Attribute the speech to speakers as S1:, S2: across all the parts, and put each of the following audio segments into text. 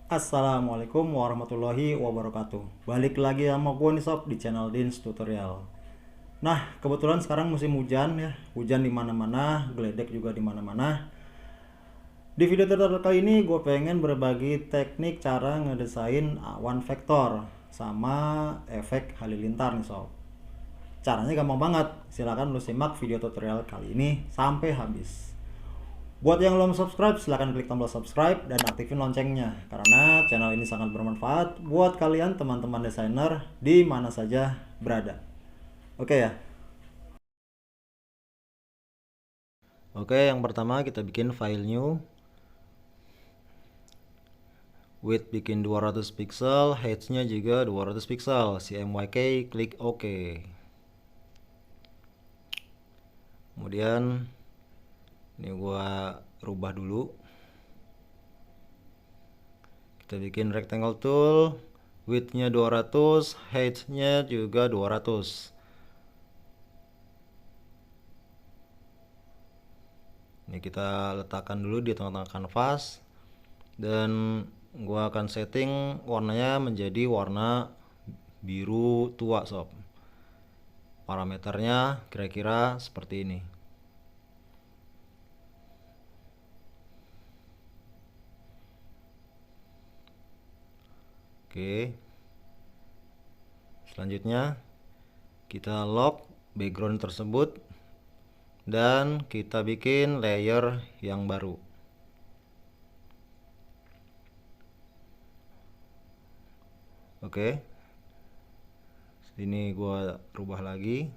S1: Assalamualaikum warahmatullahi wabarakatuh. Balik lagi sama gue nih sob di channel Dins Tutorial. Nah, kebetulan sekarang musim hujan ya. Hujan di mana-mana, geledek juga di mana-mana. Di video tutorial kali ini gue pengen berbagi teknik cara ngedesain awan vektor sama efek halilintar nih sob. Caranya gampang banget. Silahkan lu simak video tutorial kali ini sampai habis. Buat yang belum subscribe, silahkan klik tombol subscribe dan aktifin loncengnya. Karena channel ini sangat bermanfaat buat kalian teman-teman desainer di mana saja berada. Oke ya. Oke, yang pertama kita bikin file new. Width bikin 200 pixel, height-nya juga 200 pixel. CMYK, klik OK. Kemudian ini gua rubah dulu. Kita bikin rectangle tool, width-nya 200, height-nya juga 200. Ini kita letakkan dulu di tengah-tengah kanvas dan gua akan setting warnanya menjadi warna biru tua sob. Parameternya kira-kira seperti ini. Oke. Selanjutnya kita lock background tersebut dan kita bikin layer yang baru. Oke. Sini gua rubah lagi.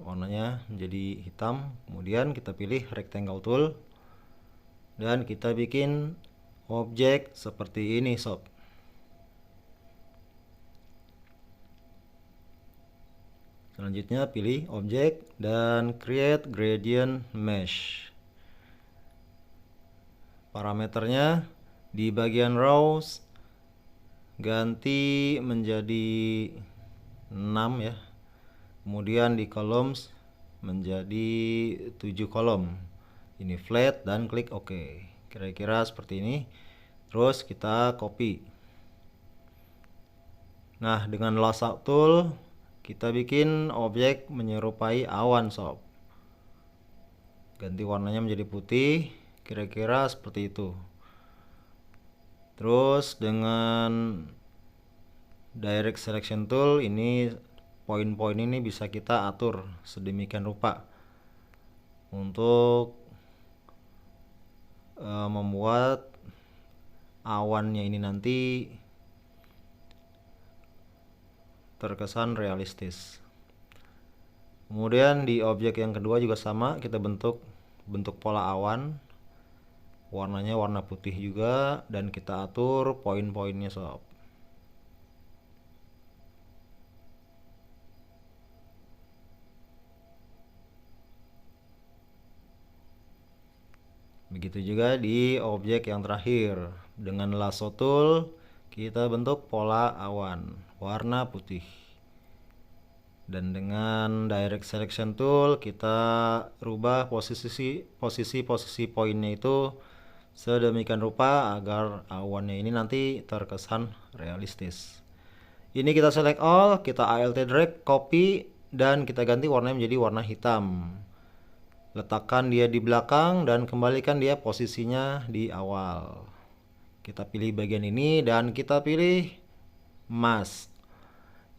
S1: Warnanya menjadi hitam. Kemudian kita pilih rectangle tool dan kita bikin objek seperti ini sob. Selanjutnya pilih objek dan create gradient mesh. Parameternya di bagian rows ganti menjadi 6 ya. Kemudian di columns menjadi 7 kolom. Ini flat dan klik OK. Kira-kira seperti ini. Terus kita copy. Nah, dengan lasso tool kita bikin objek menyerupai awan sob. Ganti warnanya menjadi putih. Kira-kira seperti itu. Terus dengan direct selection tool ini poin-poin ini bisa kita atur sedemikian rupa untuk membuat awannya ini nanti terkesan realistis. Kemudian di objek yang kedua juga sama, kita bentuk pola awan. Warnanya warna putih juga dan kita atur poin-poinnya sob. Begitu juga di objek yang terakhir. Dengan lasso tool kita bentuk pola awan warna putih. Dan dengan direct selection tool kita rubah posisi poinnya itu sedemikian rupa agar awannya ini nanti terkesan realistis. Ini kita select all, kita alt drag, copy dan kita ganti warnanya menjadi warna hitam. Letakkan dia di belakang dan kembalikan dia posisinya di awal. Kita pilih bagian ini dan kita pilih mask.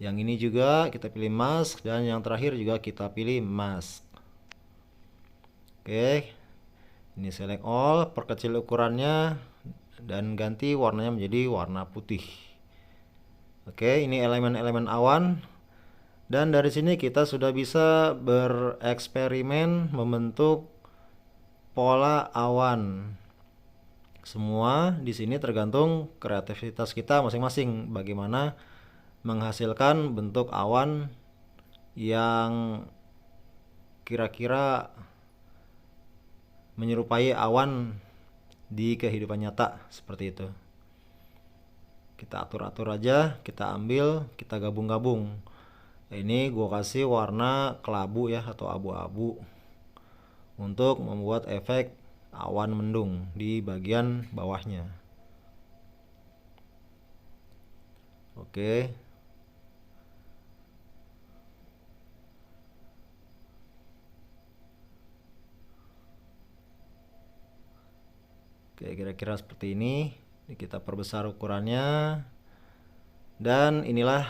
S1: Yang ini juga kita pilih mask dan yang terakhir juga kita pilih mask. Oke. Ini select all, perkecil ukurannya dan ganti warnanya menjadi warna putih. Oke, ini elemen-elemen awan. Dan dari sini kita sudah bisa bereksperimen membentuk pola awan. Semua di sini tergantung kreativitas kita masing-masing bagaimana menghasilkan bentuk awan yang kira-kira menyerupai awan di kehidupan nyata seperti itu. Kita atur-atur aja, kita ambil, kita gabung-gabung. Ini gua kasih warna kelabu ya atau abu-abu untuk membuat efek awan mendung di bagian bawahnya. Oke. Oke, kira-kira seperti ini. Ini kita perbesar ukurannya. Dan inilah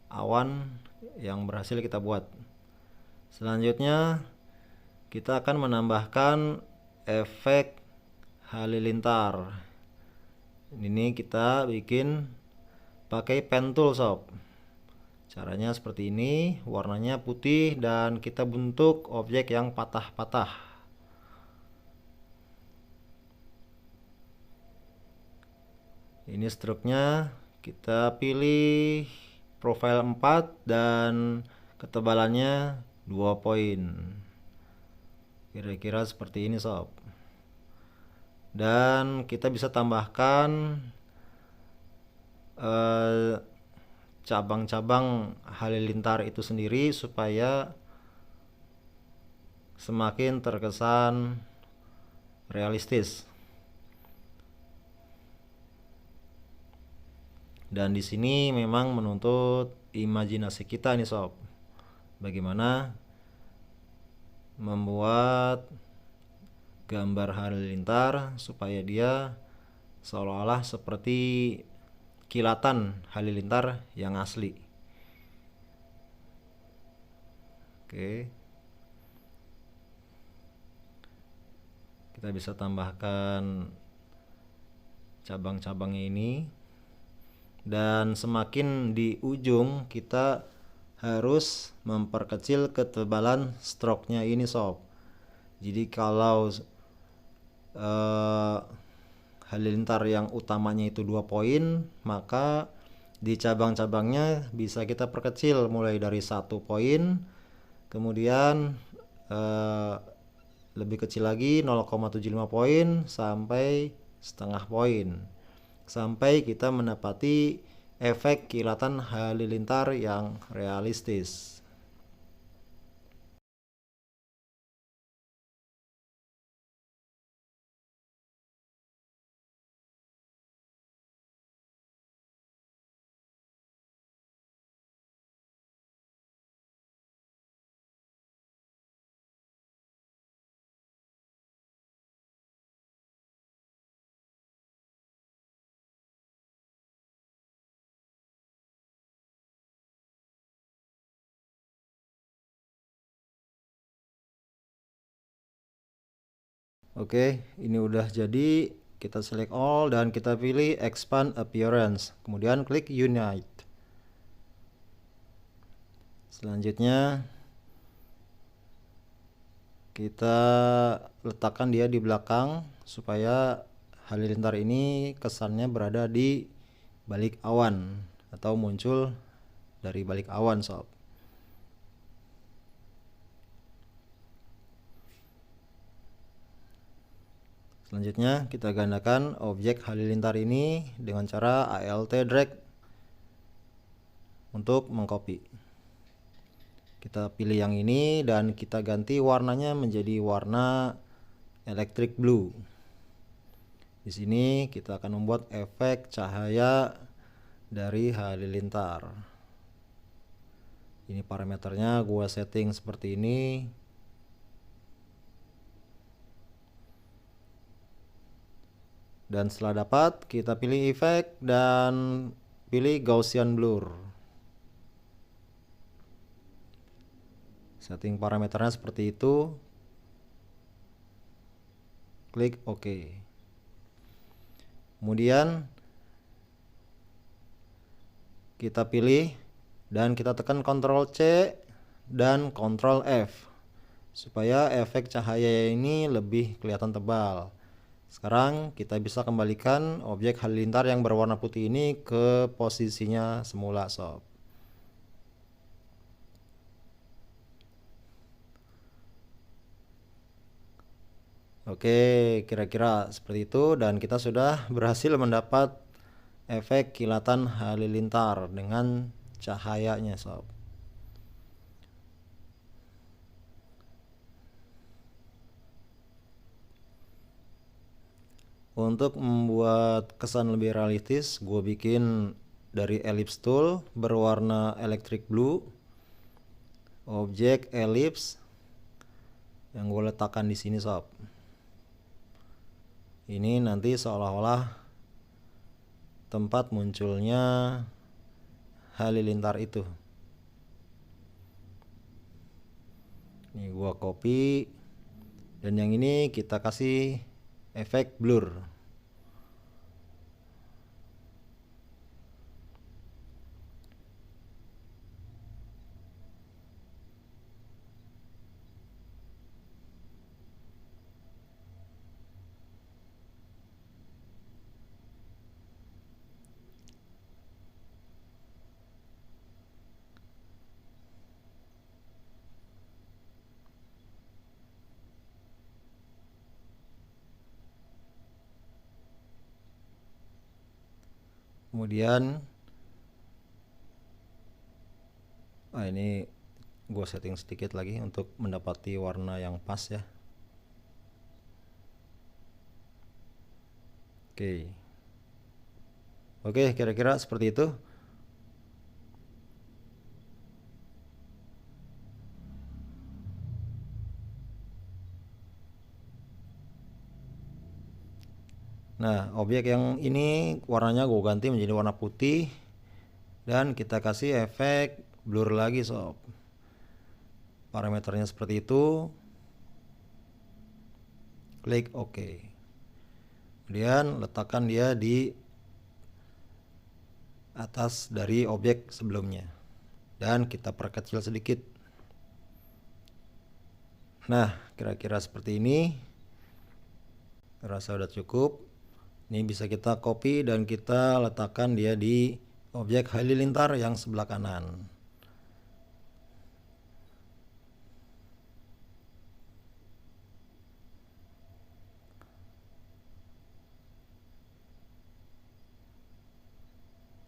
S1: awan yang berhasil kita buat. Selanjutnya kita akan menambahkan efek halilintar. Ini kita bikin pakai pen tool sob. Caranya seperti ini, warnanya putih dan kita bentuk objek yang patah-patah. Ini struknya, kita pilih profile 4 dan ketebalannya 2 poin. Kira-kira seperti ini sob. Dan kita bisa tambahkan cabang-cabang halilintar itu sendiri supaya semakin terkesan realistis. Dan di sini memang menuntut imajinasi kita nih sob. Bagaimana membuat gambar halilintar supaya dia seolah-olah seperti kilatan halilintar yang asli. Oke. Kita bisa tambahkan cabang-cabangnya ini. Dan semakin di ujung kita harus memperkecil ketebalan stroke-nya ini sob. Jadi kalau halilintar yang utamanya itu 2 poin, maka di cabang-cabangnya bisa kita perkecil mulai dari 1 poin, kemudian lebih kecil lagi 0,75 poin sampai setengah poin, sampai kita mendapati efek kilatan halilintar yang realistis. Oke, ini udah jadi. Kita select all dan kita pilih expand appearance, kemudian klik unite. Selanjutnya kita letakkan dia di belakang supaya halilintar ini kesannya berada di balik awan atau muncul dari balik awan sob. Selanjutnya kita gandakan objek halilintar ini dengan cara ALT drag untuk mengcopy. Kita pilih yang ini dan kita ganti warnanya menjadi warna electric blue. Di sini kita akan membuat efek cahaya dari halilintar. Ini parameternya gua setting seperti ini. Dan setelah dapat, kita pilih efek dan pilih Gaussian blur. Setting parameternya seperti itu. Klik OK. Kemudian kita pilih dan kita tekan Ctrl C dan Ctrl F supaya efek cahaya ini lebih kelihatan tebal. Sekarang kita bisa kembalikan objek halilintar yang berwarna putih ini ke posisinya semula sob. Oke, kira-kira seperti itu dan kita sudah berhasil mendapat efek kilatan halilintar dengan cahayanya sob. Untuk membuat kesan lebih realistis, gue bikin dari ellipse tool berwarna electric blue, objek ellipse yang gue letakkan di sini sob. Ini nanti seolah-olah tempat munculnya halilintar itu. Ini gua copy, dan yang ini kita kasih efek blur. Kemudian ini gue setting sedikit lagi untuk mendapati warna yang pas ya. Oke, kira-kira seperti itu. Nah, objek yang ini warnanya gue ganti menjadi warna putih, dan kita kasih efek blur lagi sob. Parameternya seperti itu. Klik OK. Kemudian letakkan dia di atas dari objek sebelumnya, dan kita perkecil sedikit. Nah, kira-kira seperti ini. Rasa udah cukup. Ini bisa kita copy dan kita letakkan dia di objek halilintar yang sebelah kanan.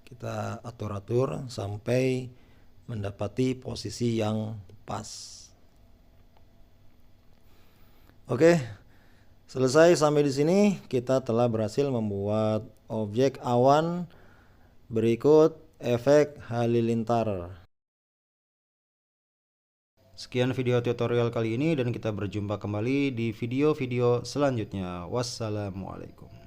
S1: Kita atur-atur sampai mendapati posisi yang pas. Oke, selesai sampai di sini. Kita telah berhasil membuat objek awan berikut efek halilintar. Sekian video tutorial kali ini, dan kita berjumpa kembali di video-video selanjutnya. Wassalamualaikum.